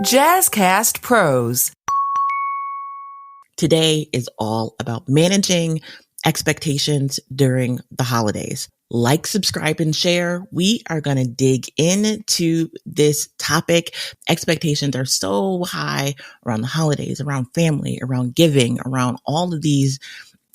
Jazzcast Pros. Today is all about managing expectations during the holidays. Like, subscribe, and share. We are going to dig into this topic. Expectations are so high around the holidays, around family, around giving, around all of these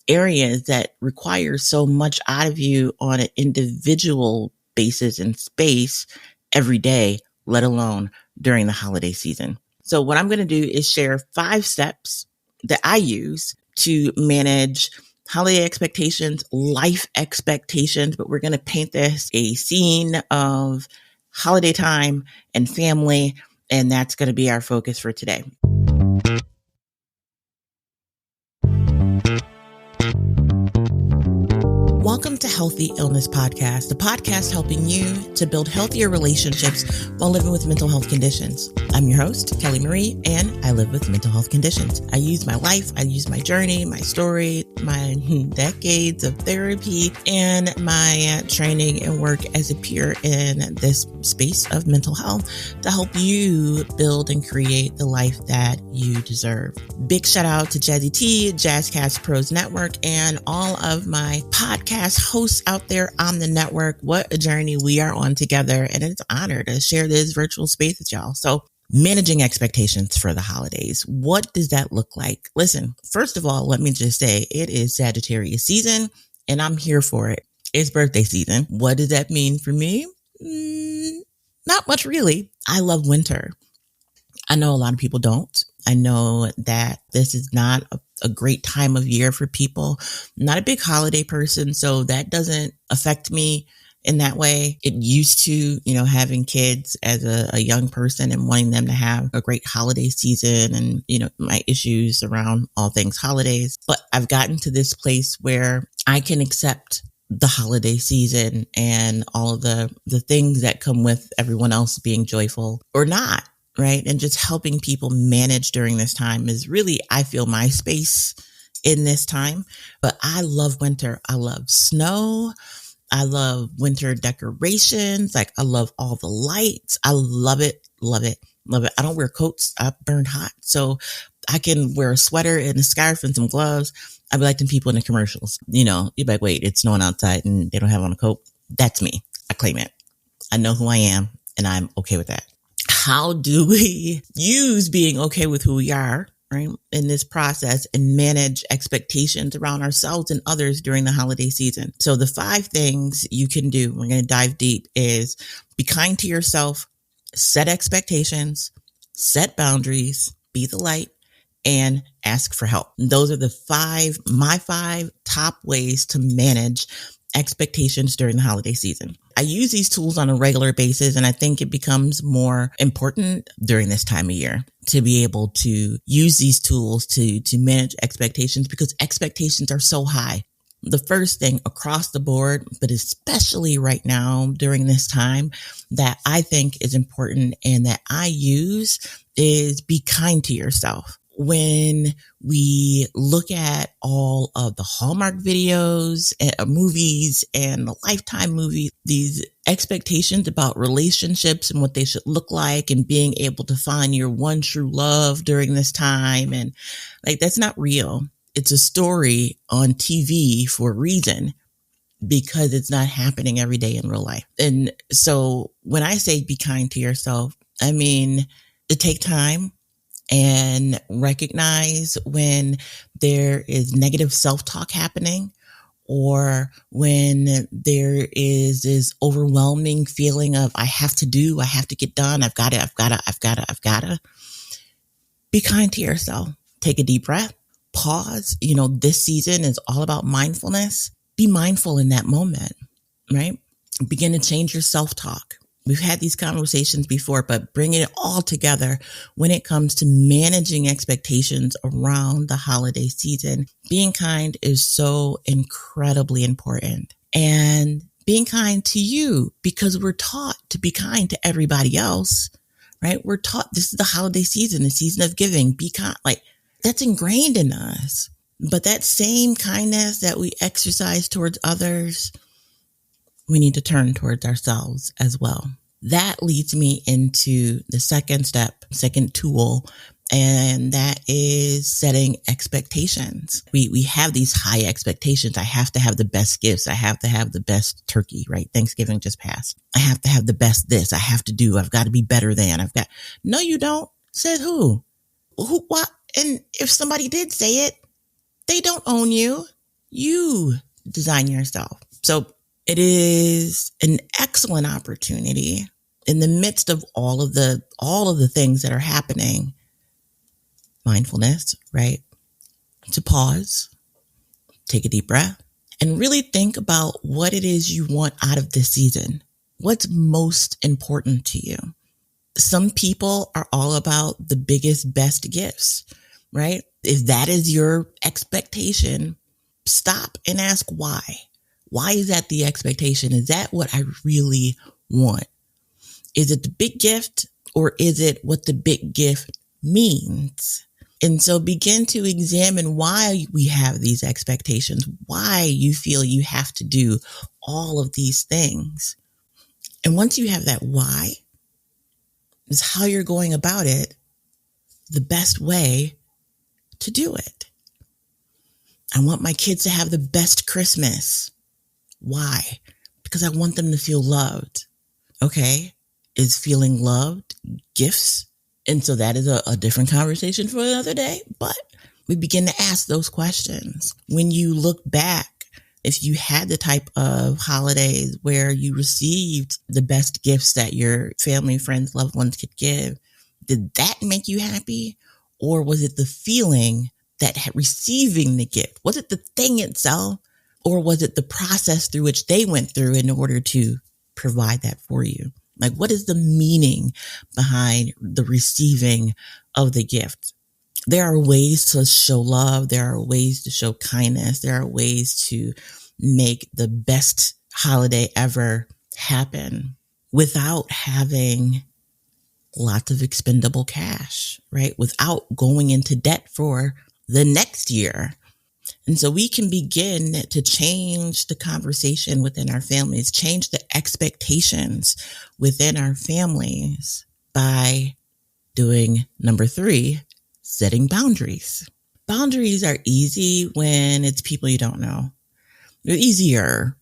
areas that require so much out of you on an individual basis and space every day, let alone during the holiday season. So what I'm going to do is share 5 steps that I use to manage holiday expectations, life expectations, but we're going to paint this a scene of holiday time and family, and that's going to be our focus for today. Welcome to Healthy Illness Podcast, the podcast helping you to build healthier relationships while living with mental health conditions. I'm your host, Kelly Marie, and I live with mental health conditions. I use my life, I use my journey, my story, my decades of therapy, and my training and work as a peer in this space of mental health to help you build and create the life that you deserve. Big shout out to Jazzy T, Jazzcast Pros Network, and all of my podcast hosts out there on the network. What a journey we are on together, and it's an honor to share this virtual space with y'all. So, managing expectations for the holidays. What does that look like? Listen, first of all, let me just say it is Sagittarius season, and I'm here for it. It's birthday season. What does that mean for me? Not much, really. I love winter. I know a lot of people don't. I know that this is not a great time of year for people. I'm not a big holiday person, so that doesn't affect me in that way. It used to, having kids as a young person and wanting them to have a great holiday season and, my issues around all things holidays. But I've gotten to this place where I can accept the holiday season and all of the things that come with everyone else being joyful or not. Right. And just helping people manage during this time is really, I feel, my space in this time. But I love winter. I love snow. I love winter decorations. Like, I love all the lights. I love it, love it, love it. I don't wear coats. I burn hot. So I can wear a sweater and a scarf and some gloves. I'd be like them people in the commercials. You're like, wait, it's snowing outside and they don't have on a coat. That's me. I claim it. I know who I am and I'm okay with that. How do we use being okay with who we are, right, in this process and manage expectations around ourselves and others during the holiday season? So the 5 things you can do, we're going to dive deep, is be kind to yourself, set expectations, set boundaries, be the light, and ask for help. Those are my 5 top ways to manage expectations during the holiday season. I use these tools on a regular basis, and I think it becomes more important during this time of year to be able to use these tools to manage expectations, because expectations are so high. The first thing across the board, but especially right now during this time, that I think is important and that I use is be kind to yourself. When we look at all of the Hallmark videos, movies, and the Lifetime movies, these expectations about relationships and what they should look like and being able to find your one true love during this time. And that's not real. It's a story on TV for a reason, because it's not happening every day in real life. And so when I say be kind to yourself, I mean to take time and recognize when there is negative self-talk happening, or when there is this overwhelming feeling of I have to get done, I've got to. Be kind to yourself. Take a deep breath, pause. This season is all about mindfulness. Be mindful in that moment, right? Begin to change your self-talk. We've had these conversations before, but bringing it all together when it comes to managing expectations around the holiday season. Being kind is so incredibly important. And being kind to you, because we're taught to be kind to everybody else, right? We're taught this is the holiday season, the season of giving. Be kind. That's ingrained in us. But that same kindness that we exercise towards others, we need to turn towards ourselves as well. That leads me into the second tool, and that is setting expectations. We have these high expectations. I have to have the best gifts. I have to have the best turkey, right? Thanksgiving just passed. I have to have the best this. I've got to be better than. No, you don't. Said who? Who, what? And if somebody did say it, they don't own you. You design yourself. So it is an excellent opportunity in the midst of all of the things that are happening. Mindfulness, right? To pause, take a deep breath, and really think about what it is you want out of this season. What's most important to you? Some people are all about the biggest, best gifts, right? If that is your expectation, stop and ask why. Why is that the expectation? Is that what I really want? Is it the big gift, or is it what the big gift means? And so begin to examine why we have these expectations, why you feel you have to do all of these things. And once you have that why, is how you're going about it, the best way to do it. I want my kids to have the best Christmas. Why? Because I want them to feel loved. Okay. Is feeling loved gifts? And so that is a different conversation for another day, but we begin to ask those questions. When you look back, if you had the type of holidays where you received the best gifts that your family, friends, loved ones could give, did that make you happy? Or was it the feeling that receiving the gift? Was it the thing itself? Or was it the process through which they went through in order to provide that for you? Like, what is the meaning behind the receiving of the gift? There are ways to show love. There are ways to show kindness. There are ways to make the best holiday ever happen without having lots of expendable cash, right? Without going into debt for the next year. And so we can begin to change the conversation within our families, change the expectations within our families by doing number 3, setting boundaries. Boundaries are easy when it's people you don't know. They're easier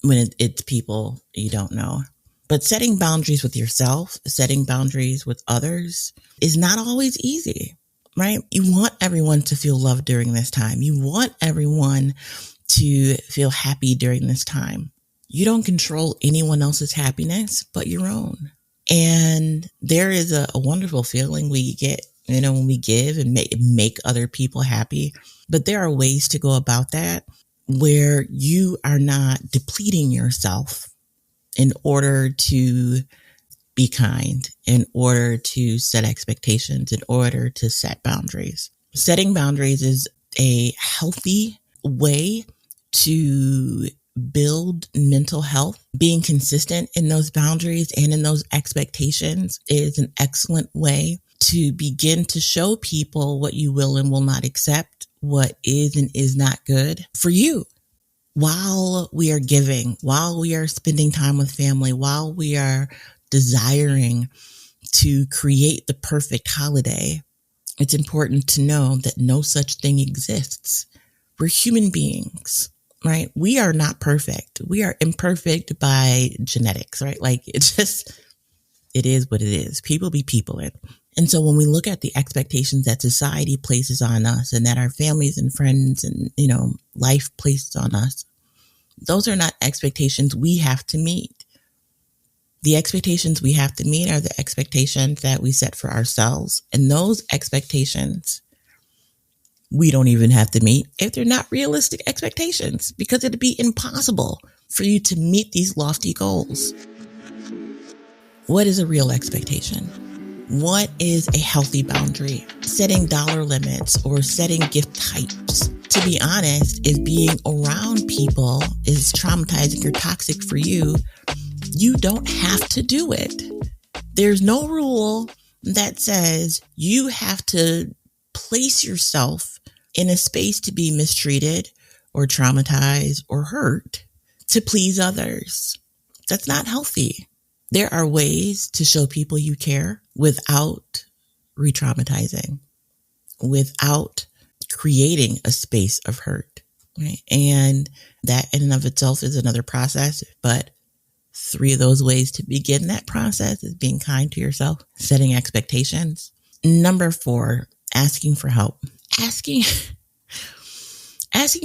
when it's people you don't know. But setting boundaries with yourself, setting boundaries with others is not always easy, right? You want everyone to feel loved during this time. You want everyone to feel happy during this time. You don't control anyone else's happiness but your own. And there is a wonderful feeling we get, when we give and make other people happy. But there are ways to go about that where you are not depleting yourself in order to be kind, in order to set expectations, in order to set boundaries. Setting boundaries is a healthy way to build mental health. Being consistent in those boundaries and in those expectations is an excellent way to begin to show people what you will and will not accept, what is and is not good for you. While we are giving, while we are spending time with family, while we are desiring to create the perfect holiday, it's important to know that no such thing exists. We're human beings, right? We are not perfect. We are imperfect by genetics, right? Like it is what it is. People be people. And so when we look at the expectations that society places on us and that our families and friends and, life places on us, those are not expectations we have to meet. The expectations we have to meet are the expectations that we set for ourselves. And those expectations we don't even have to meet if they're not realistic expectations, because it'd be impossible for you to meet these lofty goals. What is a real expectation? What is a healthy boundary? Setting dollar limits or setting gift types. To be honest, if being around people is traumatizing or toxic for you, you don't have to do it. There's no rule that says you have to place yourself in a space to be mistreated or traumatized or hurt to please others. That's not healthy. There are ways to show people you care without re-traumatizing, without creating a space of hurt, right? And that in and of itself is another process, but 3 of those ways to begin that process is being kind to yourself, setting expectations. Number 4, asking for help. Asking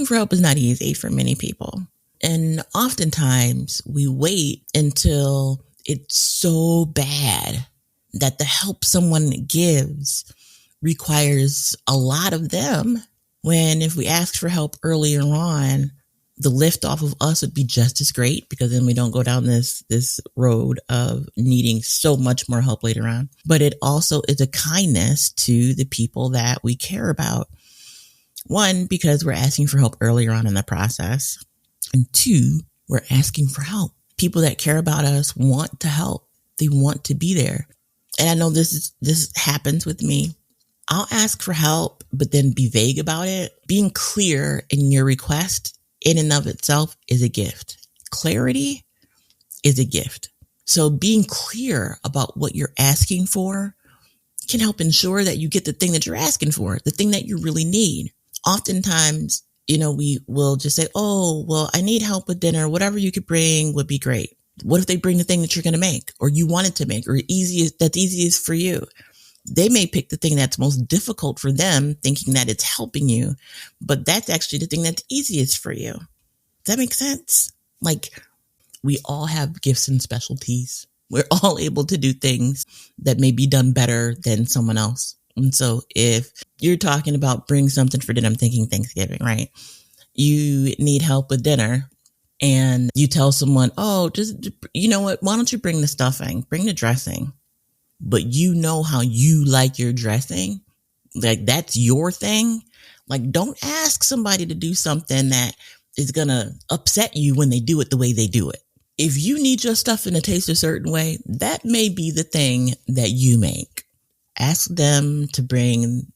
for help is not easy for many people. And oftentimes we wait until it's so bad that the help someone gives requires a lot of them, when if we ask for help earlier on, the lift off of us would be just as great, because then we don't go down this road of needing so much more help later on. But it also is a kindness to the people that we care about. 1, because we're asking for help earlier on in the process. And 2, we're asking for help. People that care about us want to help. They want to be there. And I know this happens with me. I'll ask for help, but then be vague about it. Being clear in your request in and of itself is a gift. Clarity is a gift. So being clear about what you're asking for can help ensure that you get the thing that you're asking for, the thing that you really need. Oftentimes, we will just say, oh, well, I need help with dinner. Whatever you could bring would be great. What if they bring the thing that you're going to make, or you wanted to make, or that's easiest for you? They may pick the thing that's most difficult for them, thinking that it's helping you, but that's actually the thing that's easiest for you. Does that make sense? Like, we all have gifts and specialties. We're all able to do things that may be done better than someone else. And so if you're talking about bring something for dinner, I'm thinking Thanksgiving, right? You need help with dinner and you tell someone, oh, just, you know what? Why don't you bring the stuffing, bring the dressing? But you know how you like your dressing. Like, that's your thing. Like, don't ask somebody to do something that is going to upset you when they do it the way they do it. If you need your stuffing to taste a certain way, that may be the thing that you make. Ask them to bring,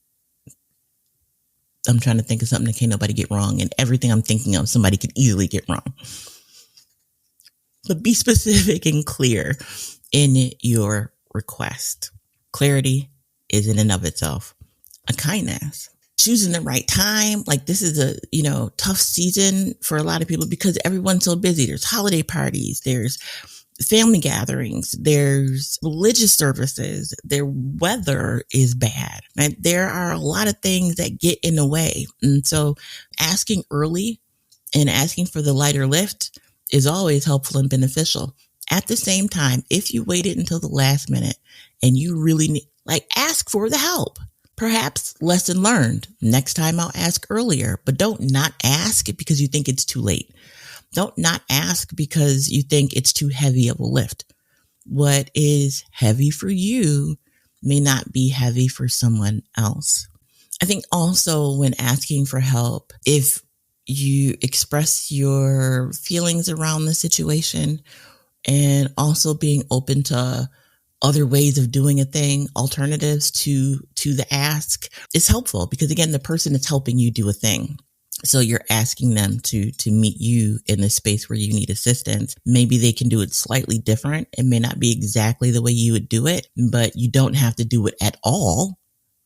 I'm trying to think of something that can't nobody get wrong, and everything I'm thinking of, somebody could easily get wrong. But be specific and clear in your request. Clarity is in and of itself a kindness. Choosing the right time. Like, this is a, tough season for a lot of people because everyone's so busy. There's holiday parties, there's family gatherings, there's religious services, their weather is bad, right? There are a lot of things that get in the way. And so asking early and asking for the lighter lift is always helpful and beneficial. At the same time, if you waited until the last minute and you really need, ask for the help. Perhaps lesson learned. Next time I'll ask earlier, but don't not ask because you think it's too late. Don't not ask because you think it's too heavy of a lift. What is heavy for you may not be heavy for someone else. I think also when asking for help, if you express your feelings around the situation and also being open to other ways of doing a thing, alternatives to the ask, is helpful because, again, the person is helping you do a thing. So you're asking them to meet you in the space where you need assistance. Maybe they can do it slightly different. It may not be exactly the way you would do it, but you don't have to do it at all,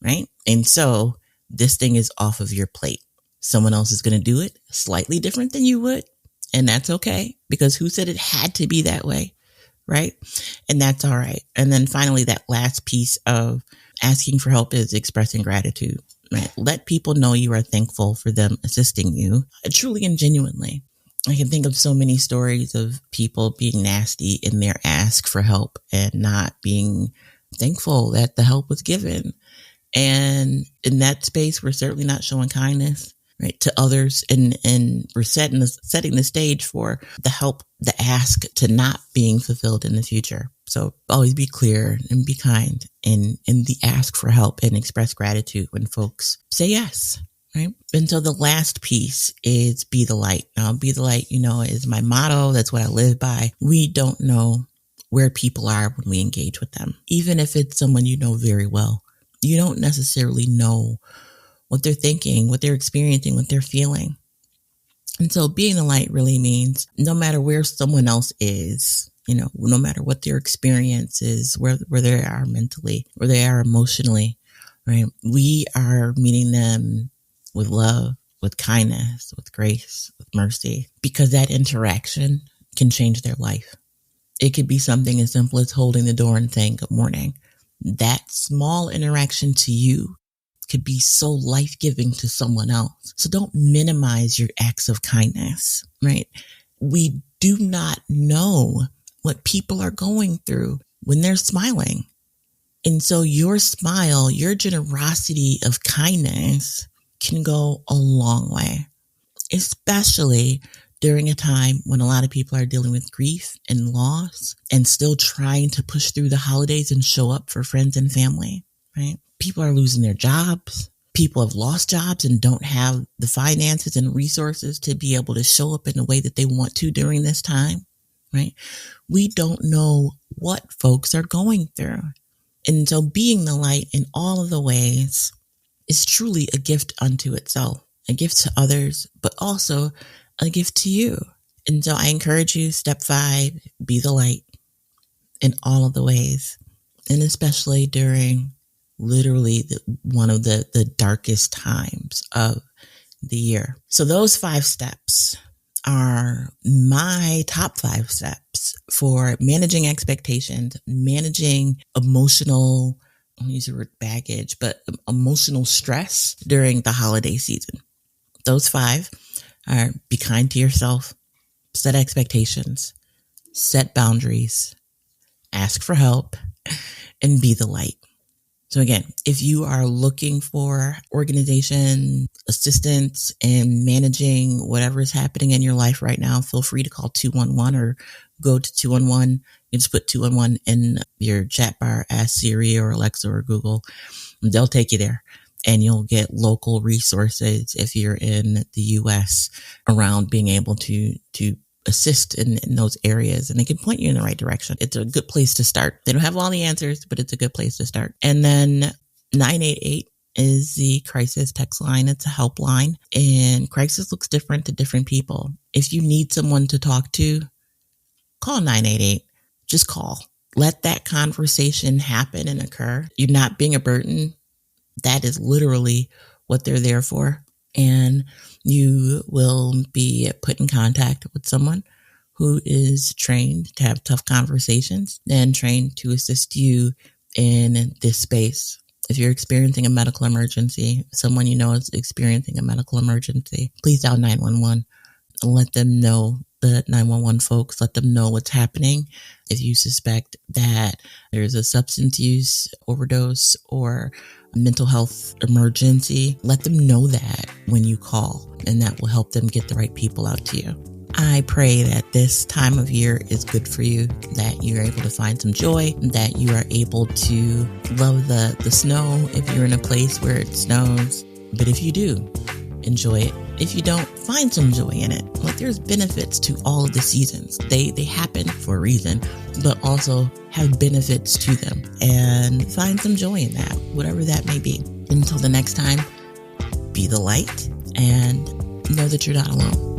right? And so this thing is off of your plate. Someone else is going to do it slightly different than you would. And that's okay, because who said it had to be that way, right? And that's all right. And then finally, that last piece of asking for help is expressing gratitude. Right? Let people know you are thankful for them assisting you truly and genuinely. I can think of so many stories of people being nasty in their ask for help and not being thankful that the help was given. And in that space, we're certainly not showing kindness, right, to others. And we're setting the stage for the help, the ask to not being fulfilled in the future. So always be clear and be kind in the ask for help and express gratitude when folks say yes, right? And so the last piece is be the light. Now, be the light, is my motto. That's what I live by. We don't know where people are when we engage with them. Even if it's someone you know very well, you don't necessarily know what they're thinking, what they're experiencing, what they're feeling. And so being the light really means no matter where someone else is, no matter what their experience is, where they are mentally, where they are emotionally, right? We are meeting them with love, with kindness, with grace, with mercy, because that interaction can change their life. It could be something as simple as holding the door and saying good morning. That small interaction to you could be so life-giving to someone else. So don't minimize your acts of kindness, right? We do not know what people are going through when they're smiling. And so your smile, your generosity of kindness can go a long way, especially during a time when a lot of people are dealing with grief and loss and still trying to push through the holidays and show up for friends and family, right? People are losing their jobs. People have lost jobs and don't have the finances and resources to be able to show up in the way that they want to during this time, right? We don't know what folks are going through. And so being the light in all of the ways is truly a gift unto itself, a gift to others, but also a gift to you. And so I encourage you, step 5, be the light in all of the ways, and especially during literally one of the darkest times of the year. So those 5 steps are my top 5 steps for managing expectations, managing emotional, I don't use the word baggage, but emotional stress during the holiday season. Those 5 are: be kind to yourself, set expectations, set boundaries, ask for help, and be the light. So again, if you are looking for organization, assistance, and managing whatever is happening in your life right now, feel free to call 211 or go to 211. You just put 211 in your chat bar, ask Siri or Alexa or Google. They'll take you there, and you'll get local resources if you're in the U.S. around being able to assist in those areas, and they can point you in the right direction. It's a good place to start. They don't have all the answers, but it's a good place to start. And then 988 is the crisis text line. It's a helpline, and crisis looks different to different people. If you need someone to talk to, call 988. Just call. Let that conversation happen and occur. You're not being a burden. That is literally what they're there for. And you will be put in contact with someone who is trained to have tough conversations and trained to assist you in this space. If you're experiencing a medical emergency, someone you know is experiencing a medical emergency, please dial 911. Let them know, the 911 folks, let them know what's happening. If you suspect that there's a substance use overdose or mental health emergency, let them know that when you call, and that will help them get the right people out to you. I pray that this time of year is good for you, that you're able to find some joy, that you are able to love the snow if you're in a place where it snows. But if you do, enjoy it. If you don't, find some joy in it. Like, there's benefits to all of the seasons. They happen for a reason, but also have benefits to them, and find some joy in that, whatever that may be. Until the next time, be the light and know that you're not alone.